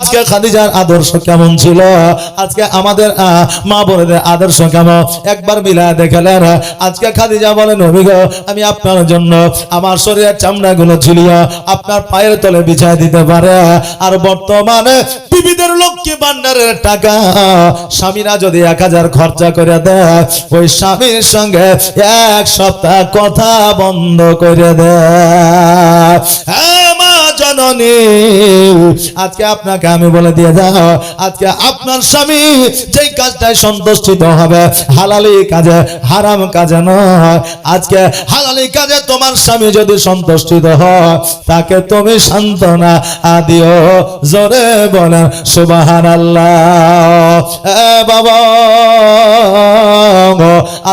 আজকে খাদিজার আদর্শ কেমন ছিল, আজকে আমাদের মা বোনদের আদর্শ কেমন একবার মিলায় দেখালেন। আজকে খাদিজা বলেন নবী গো আমি আপনার জন্য আমার শরীরের চামড়াগুলো ঝুলিয়ে আপনার পায়ের তলে বিছায় দিতে পারে। আর বর্তমানে বিবিদের লক্ষ্মী ভান্ডারের টাকা স্বামীরা যদি 1000 খরচা করে দেয়, ওই স্বামীর সঙ্গে 1 সপ্তাহ কথা বন্ধ করে দেয়। হ্যাঁ মা জননী, আজকে আপনাকে আমি বলে দিয়ে যাও, আজকে আপনার স্বামী যেই কাজটায় সন্তুষ্টিত হবে হালালি কাজে, হারাম কাজে নয়। আজকে হালালি কাজে তোমার স্বামী যদি সন্তুষ্টিত হয়, তাকে তুমি সান্ত্বনা দিও, জোরে বলেন সুবহানাল্লাহ। বাবা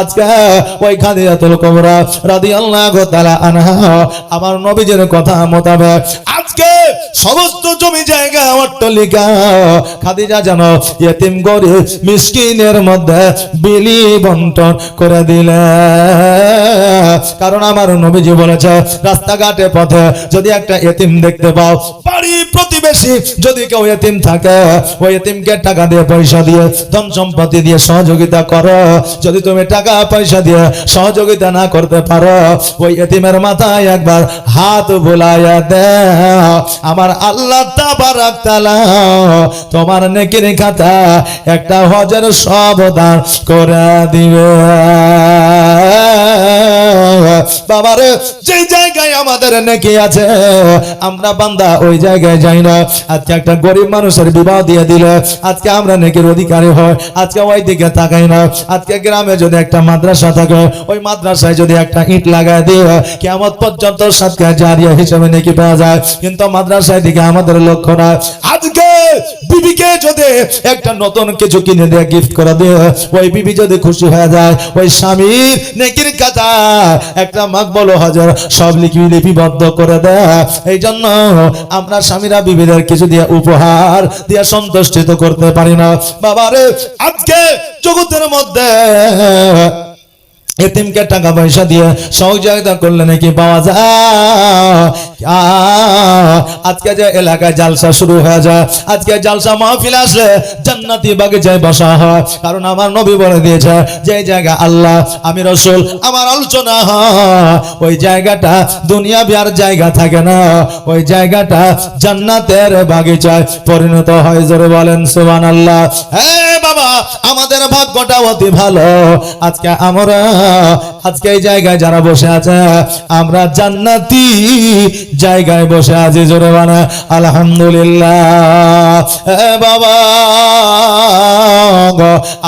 আজকে ওই খাদিজাতুল কুবরা রাদিয়াল্লাহু তাআলা আনহা আমার নবীজির কথা মোতাবেক আজকে সমস্ত জমি জায়গা অট্টালিকা খাদিজা যেন ইতিম গরিব মিসকিনের মধ্যে বিলি বন্টন করে দিলে। কারণ আমার নবীজি বলেছে রাস্তাঘাটে পথে যদি একটা ইতিম দেখতে পাও, বাড়ি প্রতিবেশী যদি কেউ ইতিম থাকে, ওই ইতিমকে টাকা দিয়ে পয়সা দিয়ে ধন সম্পত্তি দিয়ে সহযোগিতা করো। যদি তুমি টাকা পয়সা দিয়ে সহযোগিতা না করতে পারো, ওই ইতিমের মাথায় একবার হাত বুলাইয়া দে, আমার আল্লাহ তাবারাক তাআলা তোমার নেকির খাতা একটা হজের সব দান করে দিবে। বাবারে যে জায়গায় আমাদের নেকি আছে আমরা বান্দা ওই জায়গায় যাই না। আজকে একটা গরিব মানুষের বিবাহ দিয়ে দিলে আজকে আমরা নেকির অধিকারী হয়, আজকে ওই দিকে তাকাই না। আজকে গ্রামে যদি একটা মাদ্রাসা থাকে, ওই মাদ্রাসায় যদি একটা ইট লাগায় দিয়ে কিয়ামত পর্যন্ত সাদকা জারিয়া হিসেবে নেকি পাওয়া যায়, কিন্তু মাদ্রাসায় দিকে আমাদের লক্ষ্য না। আজকে বিবিকে যদি একটা নতুন কিছু কিনে দিয়ে গিফট করে দিয়ে ওই বিবি যদি খুশি হয়ে যায়, ওই স্বামীর নেকির খাতা একটা মাকবুল হজের সব লিপিবদ্ধ করে দেয়। এই জন্য আমরা স্বামীরা বিবিদের কিছু দিয়ে উপহার দিয়ে সন্তুষ্টিত করতে পারি না। বাবারে আজকে জগতের মধ্যে এতিমকে টাকা পয়সা দিয়ে সহযোগিতা করলে নাকি পাওয়া যায়। আজকে যে এলাকায় জালসা শুরু হয়ে যায়, আজকে জালসা মাহফিল আসলে জান্নাতি বাগিচায় বসা হয়। কারণ আমার নবী বলে দিয়েছে যে জায়গা আল্লাহ আমি রাসূল আমার আলোচনা হয়, ওই জায়গাটা দুনিয়া বিয়ার জায়গা থাকে না, ওই জায়গাটা জান্নাতের বাগিচায় পরিণত হয়। জোরে বলেন সুবহানাল্লাহ। হ্যাঁ বাবা আমাদের ভাগ্যটা অতি ভালো, আজকে আমরা আজকে এই জায়গায় যারা বসে আছে আমরা জান্নাতি জায়গায় বসে আছি। জোরে বলেন আলহামদুলিল্লাহ। বাবা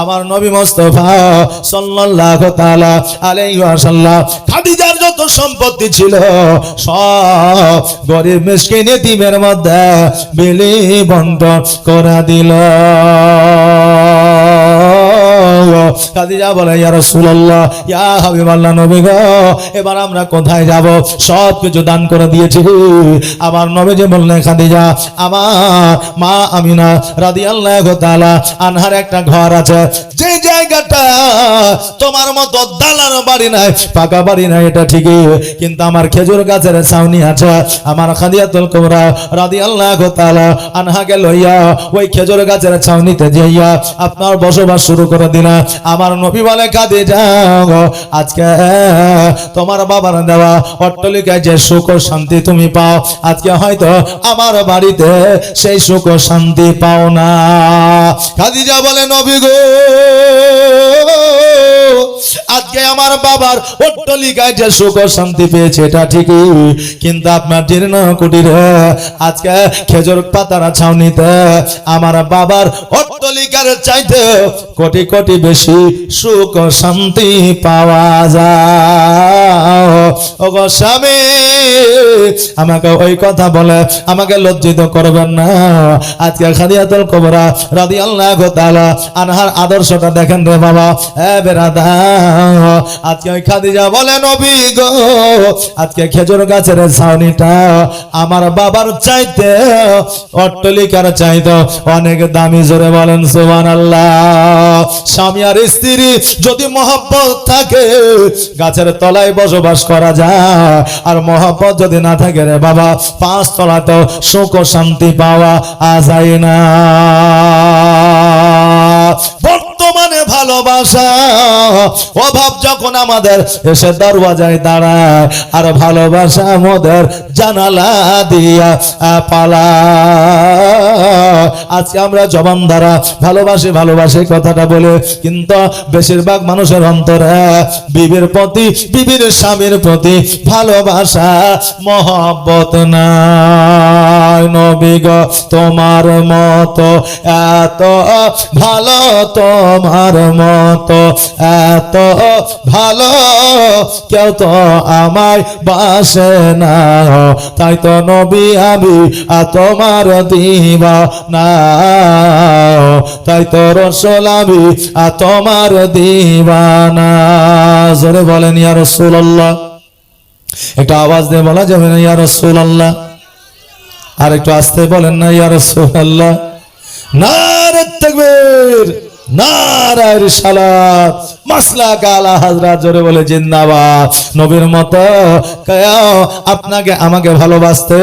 আমার নবী মুস্তাফা সাল্লাল্লাহু তাআলা আলাইহি ওয়াসাল্লাম খাদিজার যত সম্পত্তি ছিল সব গরিব মিসকিন এতিমের মধ্যে বিলি বন্টন করে দিল। খাদিজা বলে ইয়া রাসূলুল্লাহ ইয়া হাবিবাল্লাহ নবী গো এবার আমরা কোথায় যাব, সব কিছু দান করে দিয়েছি। আমার নবী যে বললেন খাদিজা আমার মা আমিনা রাদিয়াল্লাহু তাআলা আনহার একটা ঘর আছে, যে জায়গাটা তোমার মতো দালান বাড়ি নাই, পাকা বাড়ি নাই এটা ঠিকই, কিন্তু আমার খেজুর গাছের ছাউনি আছে। আমার খাদিজাতুল কুবরা রাদিয়াল্লাহু তাআলা আনহাকে লইয়া ওই খেজুর গাছের ছাউনিতে যাইয়া আপনার বসবাস শুরু করে দিলা। আমার নবী বলে খাদিজা আজকে তোমার বাবার দেওয়া অট্টালিকায় যে সুখ ও শান্তি তুমি পাও, আজকে হয়তো আমার বাড়িতে সেই সুখ ও শান্তি পাও না। খাদিজা বলে নবী গো আজকে আমার বাবার অট্টালিকায় যে সুখ ও শান্তি পেয়েছে এটা ঠিকই, কিন্তু আপনার জীর্ণ কুটিরে আজকে খেজুর পাতার ছাউনিতে আমার বাবার অট্টালিকার চাইতে কোটি কোটি বেশি সুখ ও শান্তি পাওয়া যায়। ওগো স্বামী আমাকে ওই কথা বলে আমাকে লজ্জিত করবেন না। আজকে খাদিজাতুল কুবরা রাদিয়াল্লাহু তাআলা আনহার আদর্শটা দেখেন রে বাবা। আজকে ওই খাদিজা বলে নবী গো আজকে খেজুর গাছের ছাউনিটা আমার বাবার চাইতে অট্টালিকার চাইতে অনেক দামি। জোরে বলেন সুবহানাল্লাহ। স্বামী আর স্ত্রী যদি মহব্বত থাকে গাছের তলায় বসবাস করা যায়, আর মহব্বত যদি না থাকে রে বাবা, 5 তলাতেও সুখ ও শান্তি পাওয়া যায় না। বর্তমানে ভালোবাসা অভাব যখন আমাদের এসে দরওয়াজায় দাঁড়ায়, আর ভালোবাসা আমাদের জানালা দিয়া পালা। আজকে আমরা জবান দ্বারা ভালোবাসি ভালোবাসি কথাটা বলে, কিন্তু বেশিরভাগ মানুষের অন্তরে বিবির প্রতি, বিবির স্বামীর প্রতি ভালোবাসা মহব্বত নাই। নবী গো তোমার মতো এত ভালো, তোমার মতো এত ভালো কেউ তো আমায় বাসে না, তাই তো নবী আমি তোমার দিওয়ানা, তাই তো রাসূল আমি তোমার দিওয়ানা। জোরে বলেন ইয়া রাসূলুল্লাহ। একটা আওয়াজ দিয়ে বলা যাবে না ইয়া রাসূলুল্লাহ? আর একটু আস্তে বলেন না ইয়া রাসূলুল্লাহ। নারে তাকবীর, নারে রিসালাত, মাসলাক আলা হযরত। জোরে বলে জিন্দাবাদ। নবীর মতো কেউ আপনাকে আমাকে ভালোবাসতে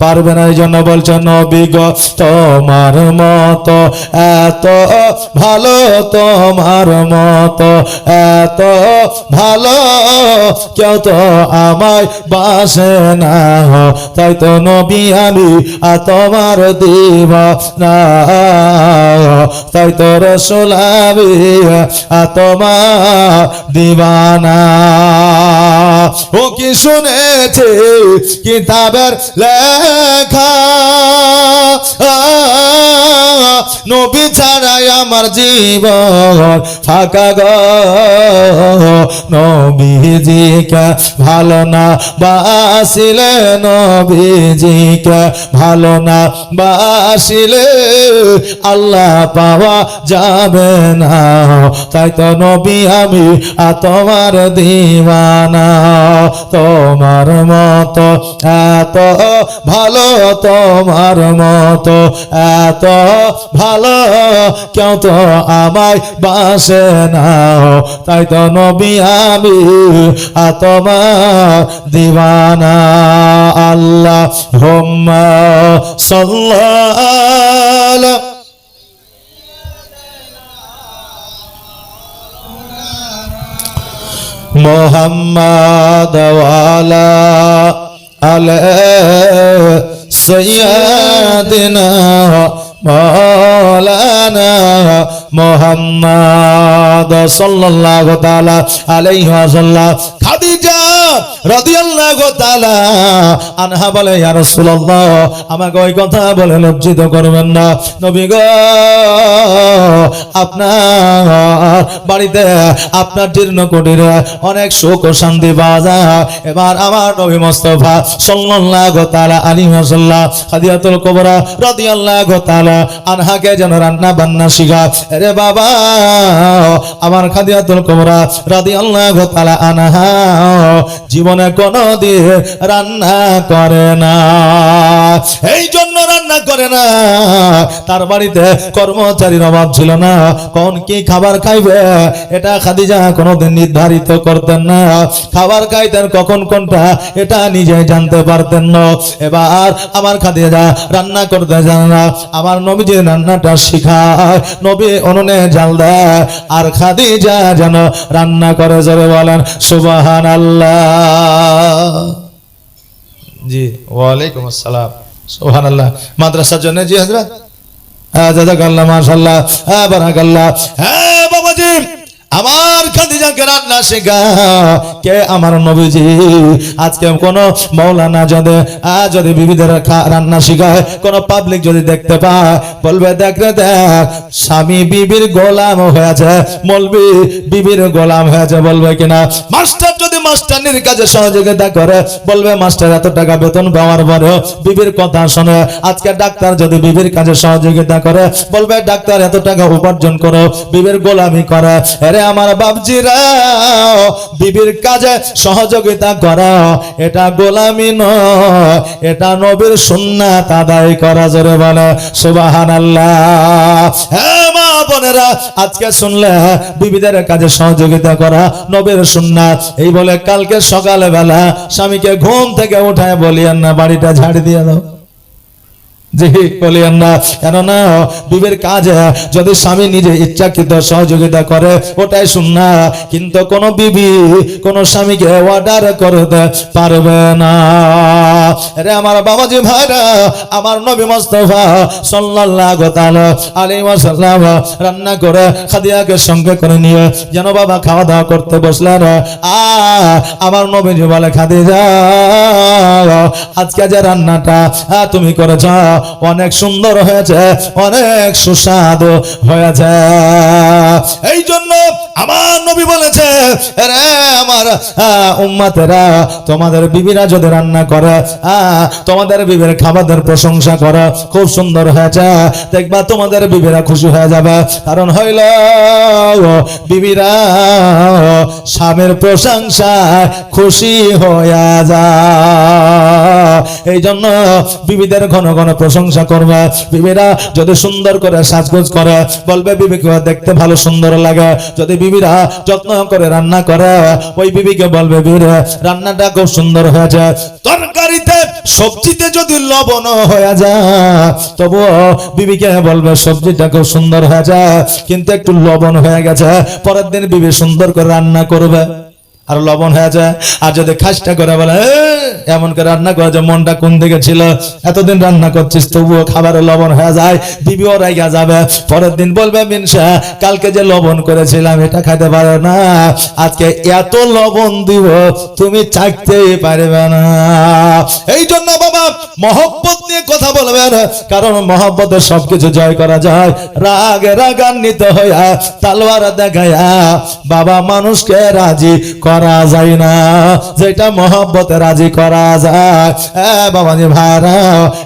পারবে না, এই জন্য বলছেন নবী গো তোমার মতো এত ভালো, তোমার মতো এত ভালো কেউ তো আমায় বাসে না, তাই তো নবী আমি তোমার দিওয়ানা, তাই তো রাসূল আমি তোমার দিওয়ানা। ও কি শুনেছে কিতাবের লেখা, নবী ছাড়াই আমার জীবন ফাঁকা গো, নবীজিকে ভালো না বাসিলে, নবীজিকে ভালো না বাসিলে আল্লাহ পাওয়া যাবে না, তাই তো নবী আমি তোমার দিওয়ানা। তোমার মতো এত ভালো, তোমার মতো এত ভালো কেউ তো আমায় বাসে না, তাই তো নবী আমি তোমার দিওয়ানা। আল্লাহুম্মা সাল্লাল্লাহু মুহাম্মাদ ওয়ালা আলে সাইয়্যিদিনা মাওলানা মুহাম্মদ সাল্লাল্লাহু তাআলা আলাইহি ওয়াসাল্লাম। খাদিজা রাদিয়াল্লাহু তাআলা আনহা বলে ইয়া রাসূলুল্লাহ, আমাকে ওই কথা বলে লজ্জিত করবেন না। নবী গো আপনার বাড়িতে, আপনার জীর্ণ কুটিরে অনেক সুখ ও শান্তি পাওয়া যায়। এবার আমার নবী মুস্তাফা সাল্লাল্লাহু তাআলা আলাইহি ওয়াসাল্লাম খাদিজাতুল কুবরা রাদিয়াল্লাহু তাআলা আনহাকে যেন রান্না বান্না শিখা। আরে বাবা, আমার খাদিজাতুল কুবরা রাদিয়াল্লাহু তাআলা আনহা জীবনে কোনোদিন রান্না করে না। এই জন্য রান্না করে না, তার বাড়িতে কর্মচারীর অভাব ছিল না। কোন কি খাবার খাইবে এটা খাদিজা কোনোদিন নির্ধারিত করতেন না। খাবার খাইতেন কখন কোনটা এটা নিজে জানতে পারতেন না। এবার আমার খাদিজা রান্না করতে জানে না, আমার নবীজি রান্নাটা শিখায়, নবী উনুনে জাল দেয়, আর খাদিজা যেন রান্না করে। জোরে বলেন সুবহানাল্লাহ। জি ওয়ালাইকুম আসসালাম। সুবহানাল্লাহ। মাদ্রাসার জন্য জি হযরত, জাযাকাল্লাহ, মাশাআল্লাহ, বারাকাল্লাহ। হ্যাঁ বাবাজি, আমার খাদিজাকে রান্না শেখা কে? আমার নবীজি। আজকে কোন মাওলানা যদি বিবিদের রান্না শিখায়, কোন পাবলিক যদি দেখতে পায়, বলবে দেখ রে দেখ, স্বামী বিবির গোলাম হয়েছে, মৌলবি বিবির গোলাম হয়েছে, বলবে কিনা? মাস্টার যদি মাস্টারনির কাজে সহযোগিতা করে, বলবে মাস্টার এত টাকা বেতন পাওয়ার পরেও বিবির কথা শোনে। আজকে ডাক্তার যদি বিবির কাজে সহযোগিতা করে, বলবে ডাক্তার এত টাকা উপার্জন করো, বিবির গোলামি করে। আমার বাপজিরা, বিবির কাজে সহযোগিতা করা এটা গোলামি নয়, এটা নবীর সুন্নাত আদায় করা। জোরে বলে সুবহানাল্লাহ। হে মা বোনেরা, আজকে শুনলে বিবিদের কাজে সহযোগিতা করা নবীর সুন্নাত। এই বলে কালকে সকালে বেলা স্বামীকে ঘুম থেকে উঠায় বলিয়েন না বাড়িটা ঝাড় দিয়ে দাও, জি বলিয়েন না। কেননা বিবির কাজে যদি স্বামী নিজে ইচ্ছাকৃত সহযোগিতা করে ওটাই সুন্নাত, কিন্তু কোন বিবি কোন স্বামীকে অর্ডার করতে পারবে না। আরে আমার বাবাজি ভাইরা, আমার নবী মুস্তাফা সাল্লাল্লাহু তাআলা আলাইহি ওয়াসাল্লাম রান্না করে খাদিজাকে সঙ্গে করে নিয়ে যেন বাবা খাওয়া দাওয়া করতে বসলেন। আমার নবীজি বলে, খাদিজা আজকে যে রান্নাটা তুমি করেছ অনেক সুন্দর হয়েছে, অনেক সুস্বাদু হয়েছে। এই জন্য আমার নবী বলেছে, রে আমার উম্মতেরা, তোমাদের বিবিরা যদি রান্না করে, তোমাদের বিবির খাবারের প্রশংসা করে, খুব সুন্দর হয়েছে, দেখবা তোমাদের বিবিরা খুশি হয়ে যাবে। কারণ হইল বিবিরা স্বামীর প্রশংসায় খুশি হয়ে যায়। এই জন্য বিবিদের ঘন ঘন প্রশংসা করবে। বিবিরা যদি সুন্দর করে সাজগোজ করে বলবে বিবিকে দেখতে ভালো সুন্দর লাগে। যদি বিবিরা যত্ন করে রান্না করে ওই বিবিকে বলবে বিবি রান্নাটা খুব সুন্দর হয়েছে। তরকারিতে সবজিতে যদি লবণ হয়ে যায় তবুও বিবিকে বলবে সবজিটা খুব সুন্দর হয়েছে, কিন্তু একটু লবণ হয়ে গেছে। পরের দিন বিবি সুন্দর করে রান্না করবে আর লবণ হয়ে যায়। আর যদি খাসটা করে বলে এমন করে রান্না করে যে মনটা কোন দিকে ছিল, এতদিন রান্না করছিস তবুও খাবারে লবণ হয়ে যায়, বিবিও রাইগা যাবে। পরের দিন বলবে মিনসা কালকে যে লবণ করেছিলাম এটা খাইতে পারে না, আজকে এত লবণ দিব তুমি চাইতেই পারবে না। এই জন্য বাবা মহব্বত নিয়ে কথা বলবেন, কারণ মহব্বতে সবকিছু জয় করা যায়। রাগে রাগান্বিত হইয়া তালওয়ার দেখাইয়া বাবা মানুষকে রাজি করা যায় না, যেটা মহব্বতে রাজি করা যায়। বাবাজি ভাইরা,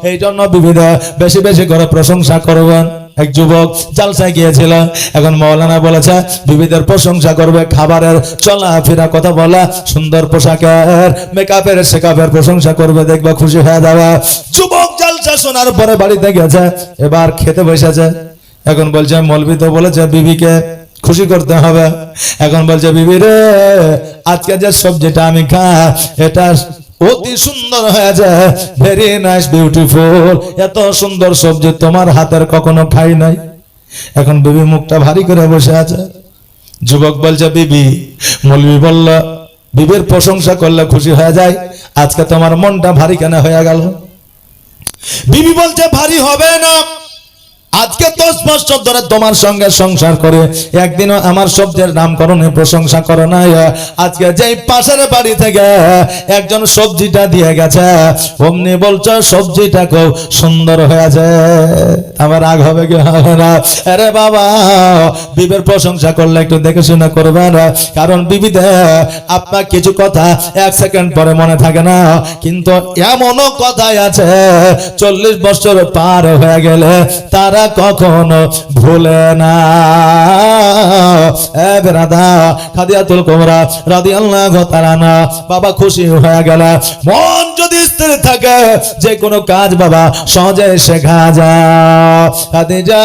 এই জন্য বিবিধ বেশি বেশি করে প্রশংসা করবেন। এক যুবক জালসায় গিয়েছিল, এখন মাওলানা বলেছে বিবিদের প্রশংসা করবে, খাবারের চলাফেরা কথা বলা, সুন্দর পোশাকের মেকআপের শেকআপের প্রশংসা করবে, দেখবা খুশি হয়ে যাবে। যুবক জালসা শোনার পরে বাড়িতে গেছে, এবার খেতে বসেছে। এখন বলছে মৌলবি তো বলেছে বিবিকে খুশি করতে হবে। এখন বলছে বিবি রে আজকে যে সবজিটা আমি খাই এটা অতি সুন্দর হয়েছে, ভেরি নাইস বিউটিফুল, এত সুন্দর সবজি তোমার হাতের কখনো খাই নাই। এখন বিবি মুখটা ভারী করে বসে আছে। যুবক বলছে বিবি, মৌলবি বলল বিবির প্রশংসা করলে খুশি হয়ে যায়, আজকে তোমার মনটা ভারী কেন হয়ে গেল? বিবি বলছে ভারী হবে না, আজকে 10 বছর ধরে তোমার সঙ্গে সংসার করে একদিনও আমার সবজির নামকরণে প্রশংসা করো না। আজকে যেই পাশের বাড়ি থেকে একজন সবজিটা দিয়ে গেছে অমনি বলছো সবজিটা খুব সুন্দর হয়েছে, আমার রাগ হবে কি হবে না? আরে বাবা বিবির প্রশংসা করলে একটু দেখে শুনে করবেন, কারণ বিবিতে আপনার কিছু কথা 1 সেকেন্ড পরে মনে থাকে না, কিন্তু এমনও কথাই আছে 40 বছর পার হয়ে গেলে তারা কখনো ভুলে না। খাদিজাতুল কুবরা রাদিয়াল্লাহু তাআলা না বাবা খুশি হয়ে গেল। মন যদি স্থির থাকে যে কোনো কাজ বাবা সহজে শেখা যায়। খাদিজা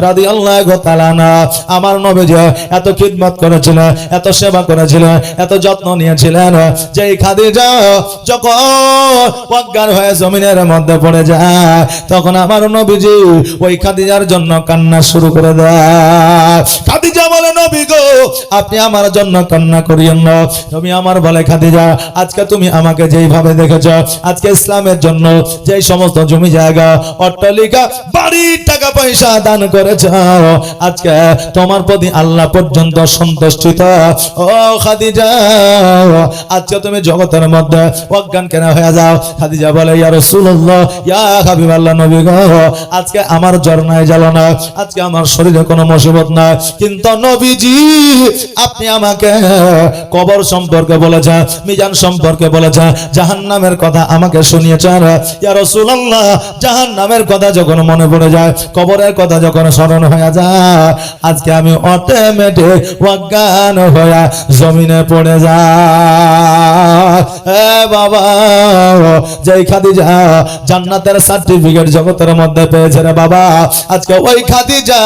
রাদিয়াল্লাহু তাআলা না আমার নবীজি এত খিদমত করেছিলেন, এত সেবা করেছিলেন, এত যত্ন নিয়েছিলেন, যে খাদিজা যখন অজ্ঞান হয়ে জমিনের মধ্যে পড়ে যায় তখন আমার নবীজি ওই খাদিজার জন্য কান্না শুরু করে দেয়। খাদিজা বলে নবী গো আপনি আমার জন্য কান্না করিয়েন না। তুমি আমার বলে খাদিজা আজকে তুমি আমাকে যেইভাবে দেখেছো, আজকে ইসলামের জন্য যেই সমস্ত জমি জায়গা অট্টালিকা বাড়ি টাকা পয়সা দান করেছো, আজকে তোমার প্রতি আল্লাহ পর্যন্ত সন্তুষ্ট। ও খাদিজা আজকে তুমি জগতের মধ্যে অজ্ঞান কেন হয়ে যাও? খাদিজা বলে ইয়া রাসূলুল্লাহ ইয়া হাবিবাল্লাহ নবী গো আজকে আমার জ্বর নাই, জ্বালা নাই, আজকে আমার শরীরে কোনো মুসিবত নাই, কিন্তু নবীজি আপনি আমাকে কবর সম্পর্কে বলেছেন, মিজান সম্পর্কে বলেছেন, জাহান্নামের কথা আমাকে শুনিয়েছেন। ইয়া রাসূলুল্লাহ জাহান্নামের কথা যখন মনে পড়ে যায়, কবরের কথা যখন স্মরণ হয়ে যায়, আজকে আমি অটোমেটিক অজ্ঞান হয়ে জমিনে পড়ে যাই। বাবা, যেই খাদিজা জান্নাতের সার্টিফিকেট জগতের মধ্যে পেয়েছে রে বাবা, আজকে ওই খাদিজা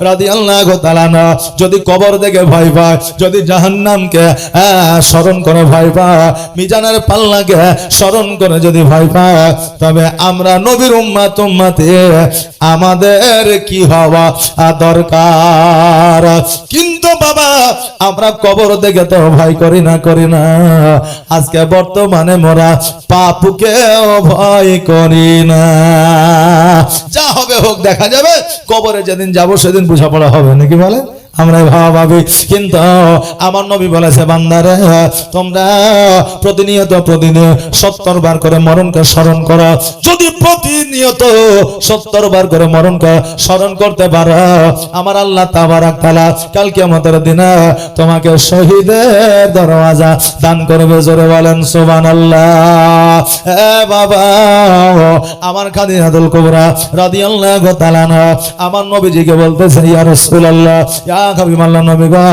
রাদিয়াল্লাহু তাআলা না যদি কবর দেখে ভয় পায়, যদি জাহান্নামকে স্মরণ করে ভয় পায়, মিজানের পাল্লাকে স্মরণ করে যদি ভয় পায়, তবে আমরা নবীর উম্মতে আমাদের কি হওয়া দরকার। কিন্তু বাবা আমরা কবর দেখে তো ভয় করি না। আজকে বর্তমানে মোরা পাপুকেও ভয় করি না। যা হবে হোক, দেখা যাবে। কবরে যেদিন যাবো সেদিন বোঝাপড়া হবে নাকি বলে, আমরা ভাবি। কিন্তু আমার নবী বলেছে, বান্দারে তোমরা প্রতিনিয়ত 70 বার করে মরণকে স্মরণ করো। যদি প্রতিনিয়ত 70 বার করে মরণকে স্মরণ করতে পারো, আমার আল্লাহ তাবারাক তাআলা কাল কিয়ামতের দিনে তোমাকে শহীদের দরওয়াজা দান করবে। জোরে বলেন সুবহানাল্লাহ। বাবা, আমার খাদিজাতুল কুবরা রাদিয়াল্লাহু তাআলা আমার নবীজিকে বলতেছে, ইয়া রাসূলুল্লাহ, নবী গো,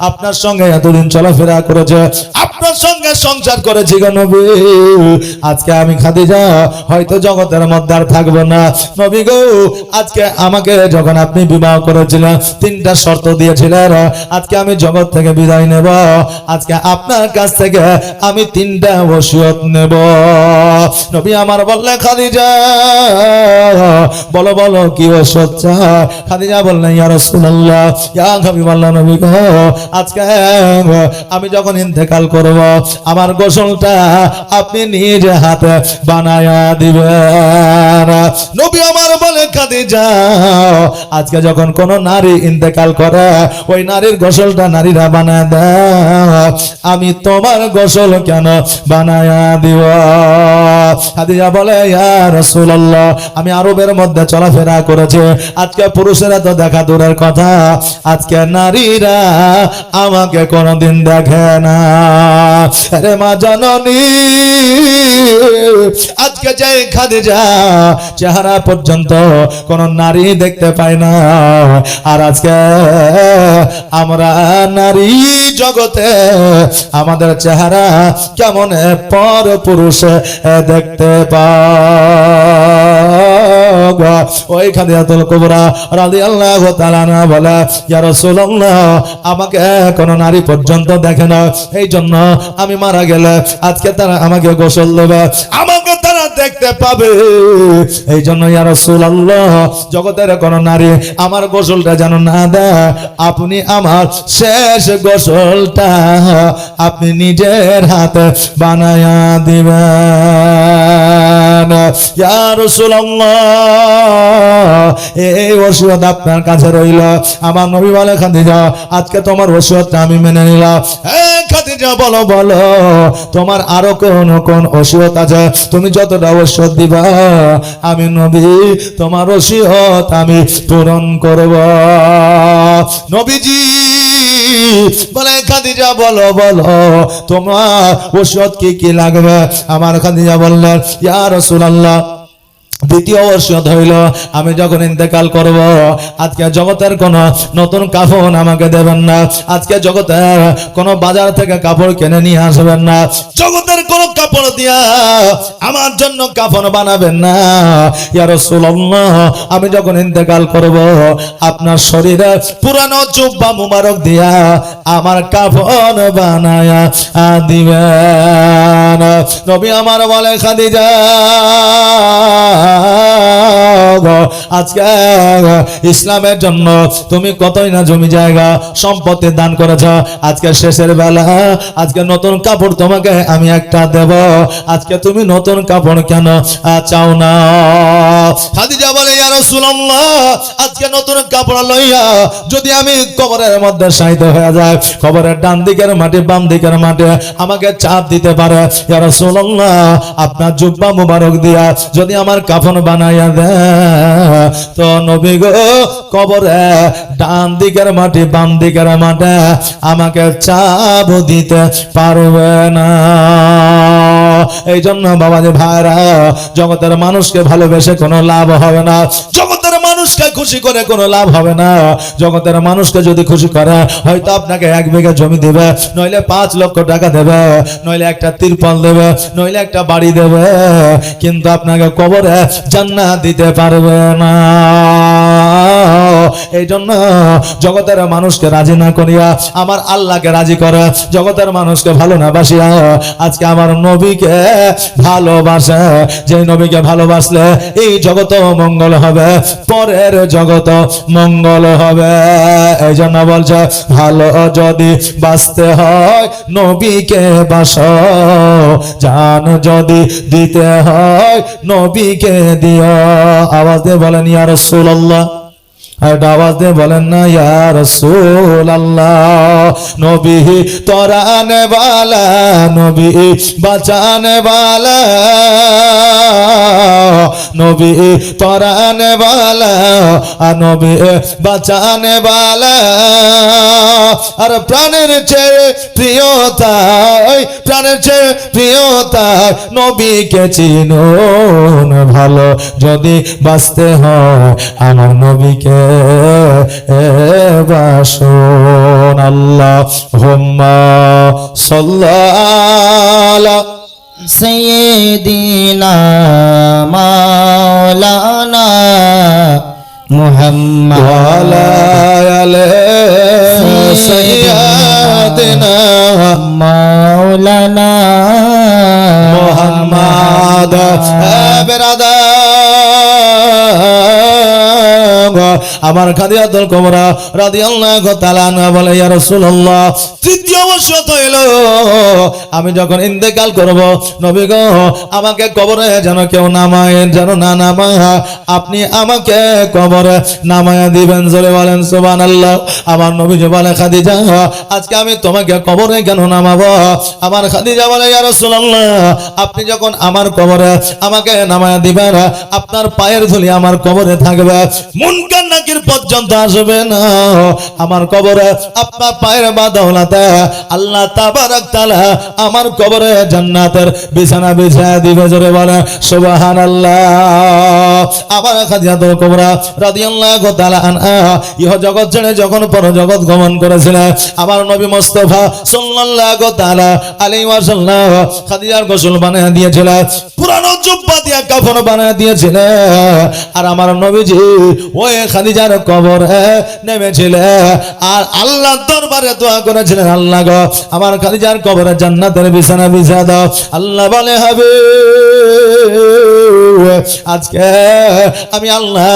আপনার সঙ্গে এতদিন চলাফেরা করেছে, আপনার সঙ্গে সংসার করেছি গো নবী, আজকে আমি খাদিজা হয়তো জগতের মধ্যে আর থাকবো না। নবী গো, আজকে আমাকে যখন আপনি বিবাহ করেছিলেন 3টা শর্ত দিয়েছিলেন, আজকে আমি জগৎ থেকে বিদায় নেব। আজকে আপনার কাছ থেকে আমি 3টা ওসিয়ত নেব। নবী আমার বললেন, খাদিজা বলো বলো কি ওসিয়ত চাই? খাদিজা বললেন, ইয়া রাসূলুল্লাহ, ইয়া হাবিবাল্লাহ নবী গো, আজকে আমি যখন ইন্তেকাল করব, আমার গোসলটা আপনি নিজ হাতে বানায়া দিবেন। নবী আমার বলে, খাদিজা আজকে যখন কোন নারী ইন্তেকাল করে, ওই নারীর গোসলটা নারীরা বানায় দেয়, আমি তোমার গোসল কেন বানায়া দিব? খাদিজা বলে, ইয়া রাসূলুল্লাহ, আমি আরবের মধ্যে চলাফেরা করেছি, আজকে পুরুষেরা তো দেখা দূরের কথা, আজকে নারীরা আমাকে কোনদিন দেখে না। আরে মা জননী, আজকে যে খাদিজা চেহারা পর্যন্ত কোন নারী দেখতে পায় না, আর আজকে আমরা নারী জগতে আমাদের চেহারা কেমন পর পুরুষ দেখতে পাই। ওই খাদিজাতুল কুবরা রাদিয়াল্লাহু তাআলা বলে, ইয়া রাসূলুল্লাহ, আমাকে কোন নারী পর্যন্ত দেখে না, এই জন্য আমি মারা গেলে আজকে তারা আমাকে গোসল দেবে, আমাকে তারা দেখতে পাবে। এই জন্য ইয়া রাসূলুল্লাহ, জগতের কোন নারী আমার গোসলটা যেন না দেয়, আপনি আমার শেষ গোসলটা আপনি নিজের হাতে বানায়া দিবেন। ইয়া রাসূলুল্লাহ, এই ওসিয়ত আপনার কাছে রইল। আমার নবী বলে, খাদিজা আজকে তোমার ওসিয়তটা আমি মেনে নিলাম। খাদিজা বলো বলো, তোমার আরো কোন ওসিয়ত আছে? তুমি যতটা ওসিয়ত দিবা, আমি নবী তোমার ওসিয়ত আমি পূরণ করব। নবীজি বলে, খাদিজা বলো বলো, তোমার ওসিয়ত কি কি লাগবে? আমার খাদিজা বললেন, ইয়া রাসূলুল্লাহ, দ্বিতীয় ওসিয়ত হইল, আমি যখন ইন্তেকাল করব, আজকে জগতের কোন নতুন কাফন আমাকে দেবেন না, আজকে জগতের কোন বাজার থেকে কাপড় কিনে নিয়ে আসবেন না, জগতের কোন কাপড় দিয়া আমার জন্য কাফন বানাবেন না। ইয়া রাসূলুল্লাহ, আমি যখন ইন্তেকাল করব, আপনার শরীরে পুরানো জুব্বা মুবারক দিয়া আমার কাফন বানায়া দিবেন। নবী আমার বলে, খাদিজা আজকে ইসলামের জন্য তুমি কতই না জমি জায়গা সম্পত্তি দান করেছ, আজকে শেষের বেলা আজকে নতুন কাপড় তোমাকে আমি একটা দেব, আজকে তুমি নতুন কাপড় কেন চাও না? খাদিজা বলে, ইয়া রাসূলুল্লাহ, আজকে নতুন কাপড় লইয়া যদি আমি কবরের মধ্যে শায়িত হয়ে যায়, কবরের ডান দিকের মাটি বাম দিকের মাটি আমাকে চাপ দিতে পারে, ইয়া রাসূলুল্লাহ, আপনার জুব্বা মুবারক দিয়া যদি আমার কাফন বানাইয়া দেয়, তো নবী গো, কবরে ডান দিকের মাটি বাম দিকের মাটি আমাকে চাপ দিতে পারবে না। এই জন্য বাবাজি ভাইরা, জগতের মানুষকে ভালোবেসে কোনো লাভ হবে না, জগতের মানুষ মানুষকে খুশি করে কোনো লাভ হবে না। জগতের মানুষকে যদি খুশি করে হয়তো আপনাকে 1 বিঘা জমি দেবে, নইলে 5 লক্ষ টাকা দেবে, নইলে একটা তিরপল দেবে, নইলে একটা বাড়ি দেবে, কিন্তু আপনাকে কবরে জান্নাত দিতে পারবে না। এই জন্য জগতের মানুষকে রাজি না করিয়া আমার আল্লাহকে রাজি করে, জগতের মানুষকে ভালো না বাসিয়া আজকে আমার নবীকে ভালোবাসে। যে নবীকে ভালোবাসলে এই জগত মঙ্গল হবে, পরের জগত মঙ্গল হবে। এই জন্য বলছে ভালো যদি বাঁচতে হয় নবীকে বাসো, জান যদি দিতে হয় নবীকে দিও। আওয়াজ দিয়ে বলেন ইয়া রাসূলুল্লাহ, একটা আওয়াজ দিয়ে বলেন না ইয়া রাসূলুল্লাহ। নবী তরানে वाला, নবী বাঁচানে वाला, নবী তরানে वाला, নবী বাঁচানে वाला। আর প্রাণের চেয়ে প্রিয় তাই, প্রাণের চেয়ে প্রিয় তাই নবীকে চিনুন। ভালো যদি বাঁচতে হয় আমার নবীকে বাসুন। আল্লাহুম্মা সাল্লি সাইয়্যিদিনা মাওলানা মুহাম্মদ ওয়া আলা আলি সাইয়্যিদিনা মাওলানা মুহাম্মদ। বেরাদার আমার খাদিজাতুল কুবরা রাদিয়াল্লাহু তাআলা আনহা বলে ইয়া রাসূলুল্লাহ, তৃতীয় ওসিয়ত হলো আমি যখন ইন্তেকাল করব নবী গো আমাকে কবরে যেন কেউ নামায়, যেন না নামায়, আপনি আমাকে কবরে নামায়া দিবেন। জোরে বলেন সুবহানাল্লাহ। আমার নবী যে বলে খাদিজা আজকে আমি তোমাকে কবরে কেন নামাবো? আমার খাদিজা বলে ইয়া রাসূলুল্লাহ, আপনি যখন আমার কবরে আমাকে নামায়া দিবেন আপনার পায়ের ধুলি আমার কবরে থাকবে, মুনকার নাকির পর্যন্ত আসবে না। আমার কবরে আপনার পায়ের বাদৌলাতে আল্লাহ তাবারক তাআলা আমার কবরে জান্নাতের বিছানা বিছায়া দিবে। জোরে বলে সুবহানাল্লাহ। আমার খাদিজাতুল কুবরা রাদিয়াল্লাহু তাআলা আনহা ইহ জগৎ ছেড়ে যখন পরজগৎ গমন করেছিলেন আমার নবী মুস্তাফা সাল্লাল্লাহু তাআলা আলাইহি ওয়াসাল্লাম খাদিজার গোসল বানিয়ে দিয়েছিলেন, পুরানো জুব্বা দিয়ে কাফন বানিয়ে দিয়েছিলেন। আর আমার নবীজি ওই খাদিজার কবরে নেমেছিলেন আর আল্লাহর দরবারে দোয়া করেছিলেন, আল্লাহ গো আমার খাদিজার কবরে জান্নাতের বিছানা বিছা দাও। আল্লাহ বলে হবে আজকে আমি আল্লাহ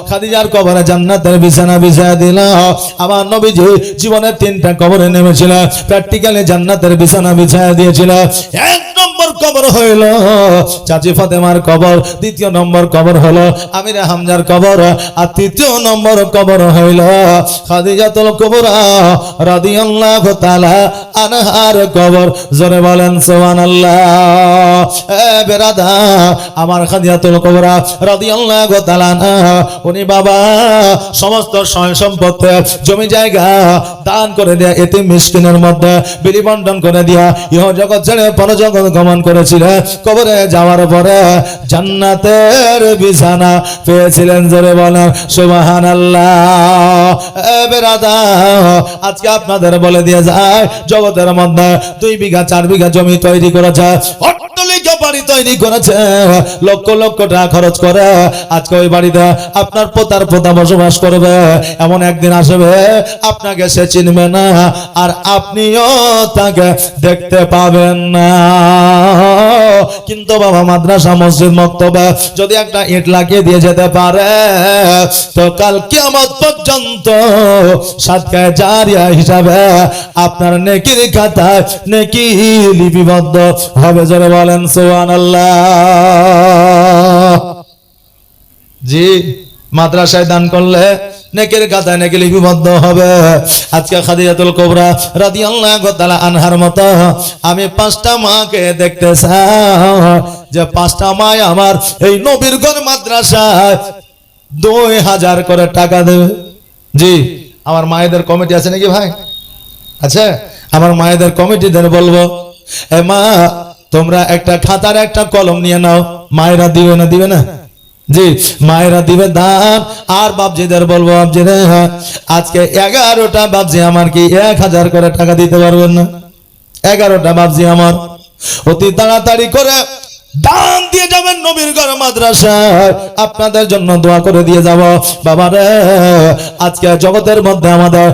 খাদিজার কবরে জান্নাতের বিছানা বিছা দিলাম। আমার নবীজি জীবনে 3টা কবরে নেমেছিলেন, প্র্যাকটিক্যালি জান্নাতের বিছানা বিছায়া দিয়েছিলেন। 1 নম্বর কবর হইল চাচি ফাতেমার কবর, 2 নম্বর কবর হলো আমির হামজার কবর, আর 3 নম্বর কবর হইল খাদিজাতুল কুবরা রাদিয়াল্লাহু তাআলা আনহার কবর। জোরে বলেন সুবহানাল্লাহ। এ বেরাদার আমার খাদিজাতুল কুবরা রাদিয়াল্লাহু তাআলা আনহা উনি বাবা সমস্ত সয় সম্পত্তি জমি জায়গা দান করে দেয়া এতিম মিসকিনের মধ্যে বিলি বন্টন করে দিয়া ইহ জগৎ ছেড়ে পরজগৎ গমন করেছিলেন। কবরে যাওয়ার পরে জান্নাতের বিছানা পেয়েছিলেন। জোরে বলেন সুবহানাল্লাহ। এ বেরাদার আজকে আপনাদের বলে দিয়ে যায় জগতের মধ্যে 2 বিঘা 4 বিঘা জমি তৈরি করেছে, অট্টালিকা বাড়ি তৈরি করেছে, লক্ষ লক্ষ টাকা খরচ করে আজকে ওই বাড়িতে আপনার পোতার পোতা বসবাস করবে। এমন একদিন আসবে আপনাকে সে চিনবে না আর আপনিও তাকে দেখতে পাবেন না। কিন্তু বাবা মাদ্রাসা মসজিদ মক্তবে যদি একটা ইট লাগিয়ে দিয়ে যেতে পারে তো কাল কিয়ামত পর্যন্ত সাদকায়ে জারিয়া হিসাবে আপনার নেকির খাতায় নেকি লিপিবদ্ধ হবে। জোরে বলেন সুবহানাল্লাহ। জি মাদ্রাসায় দান করলে নেকের খাতায় নেকি লিপিবদ্ধ হবে। আজকে খাদিজাতুল কুবরা রাদিয়াল্লাহু তাআলা আনহার মতো আমি 5টা মাকে দেখতে চাই যে 5টা মা আমার এই নবীর ঘর মাদ্রাসায় 2000 করে টাকা দেবে। জি আমার মায়েদের কমিটি আছে নাকি ভাই? আচ্ছা আমার মায়েদের কমিটিদের বলবো, এ মা তোমরা একটা খাতার একটা কলম নিয়ে নাও। মায়েরা দিবে না? দিবে না? জি, মায়েরা দিবে দান। আর বাপজিদের বলবো, বাপজিরা আজকে 11টা বাপজি আমার কি 1000 করে টাকা দিতে পারবেন না? 11টা বাপজি আমার অতি তাড়াতাড়ি করে দান দিয়ে যাবেন নবীর ঘর মাদ্রাসায়, আপনাদের জন্য দোয়া করে দিয়ে যাব। বাবারে আজকে জগতের মধ্যে আমাদের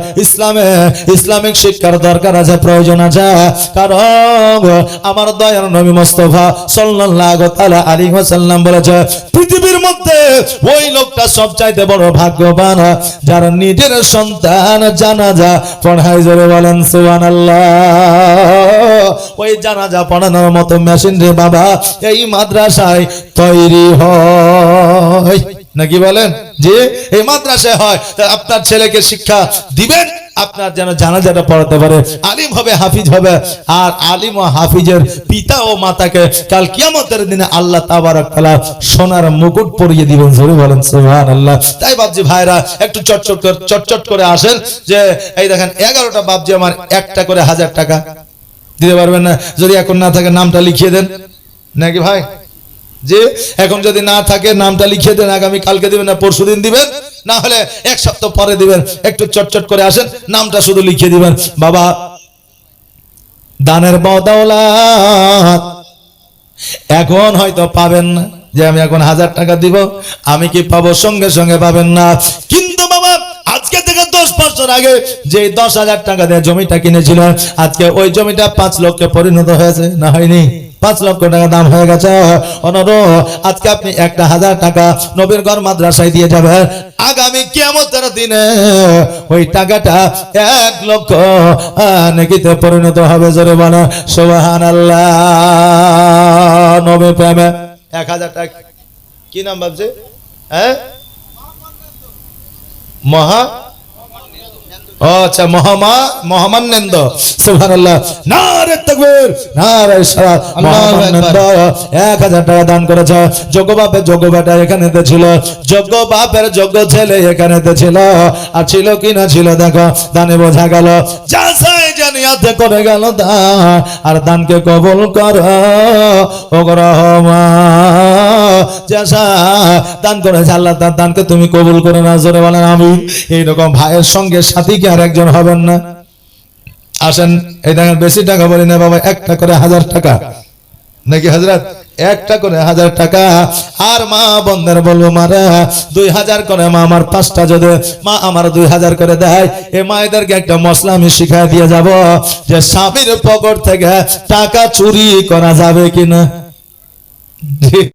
ইসলামিক শিক্ষার দরকার আছে, প্রয়োজন আছে। কারণ আমার দয়ার নবী মুস্তাফা সাল্লাল্লাহু তাআলা আলাইহি ওয়াসাল্লাম বলেছে, পৃথিবীর মধ্যে ওই লোকটা সবচাইতে বড় ভাগ্যবান যার নিজের সন্তান জানাজা পড়ায়। জোরে বলেন সুবহানাল্লাহ। ওই জানাজা পড়ানোর মতো মেশিন রে বাবা এই মাদ্রাসায় তৈরি হয়, নাকি বলেন? যে এই মাদ্রাসায় হয়। আপনার ছেলেকে শিক্ষা দিবেন, আপনার যেন জানাজাটা পড়াতে পারে, আলিম হবে, হাফিজ হবে। আর আলিম ও হাফিজের পিতা ও মাতাকে কাল কিয়ামতের দিনে আল্লাহ তাবারক তাআলা সোনার মুকুট পরিয়ে দিবেন। জোরে বলেন সুবহানাল্লাহ। তাই বাপজি ভাইরা একটু চটচট করে আসেন, যে এই দেখেন 11টা বাপজি আমার একটা করে 1000 টাকা দিতে পারবেন না? যদি এখন না থাকে নামটা লিখিয়ে দেন, নাকি ভাই? যে এখন যদি না থাকে নামটা লিখিয়ে দেন, আগামী কালকে দিবেন না পরশু দিন দিবেন, না হলে 1 সপ্তাহ পরে দিবেন। একটু চটচট করে আসেন, নামটা শুধু লিখিয়ে দিবেন। বাবা দানের বদৌলত এখন হয়তো পাবেন না, যে আমি এখন 1000 টাকা দিব আমি কি পাবো? সঙ্গে সঙ্গে পাবেন না। কিন্তু বাবা আজকে থেকে 10 বছর আগে যে 10,000 টাকা দিয়ে জমিটা কিনেছিল, আজকে ওই জমিটা 5 লক্ষে পরিণত হয়েছে, না হয়নি? 5 লক্ষ টাকা দাম হয়ে গেছে। আজকে আপনি একটা 1000 টাকা নবীর ঘর মাদ্রাসায় দিয়ে যাবেন, আগামী কিয়ামতের দিনে ওই টাকাটা 1 লক্ষ নেকিতে পরিণত হবে। জোরে বলো সুবহানাল্লাহ। নবী প্রেমে 1000 টাকা কি নাম ভাবছে? হ্যাঁ, আচ্ছা, মহামান্যেন্দ। সুবহানাল্লাহ। নারে তাকবীর, নারে সালাত। মহামান্যেন্দ 1000 টাকা দান করেছে। যোগ্য বাপের যোগ্য বেটা এখানেতে ছিল, যোগ্য বাপের যোগ্য ছেলে এখানেতে ছিল। আর ছিল কি না ছিল দেখো, দানে বোঝা গেল। যা চাই জানিয়াতে করে গেল দান, আর দানকে কবুল করো ও রহমান। যা দান করেছে আল্লাহ, তার দানকে তুমি কবুল করে না। জোরে বলেন আমিন। এইরকম ভাইয়ের সঙ্গে সাথী কি আর একজন হবেন না? আসেন, এই দেখেন বেশি টাকা বলি না বাবা, একটা করে 1000 টাকা, নাকি হযরত? একটা করে 1000 টাকা। আর মা বন্ধের বলবো, মারা 2000 করে মা আমার 5টা যদি মা আমার 2000 করে দেয়, এ মায়েদেরকে একটা মশলা আমি শিখাই দিয়ে যাব, যে স্বামীর পকেট থেকে টাকা চুরি করা যাবে কিনা।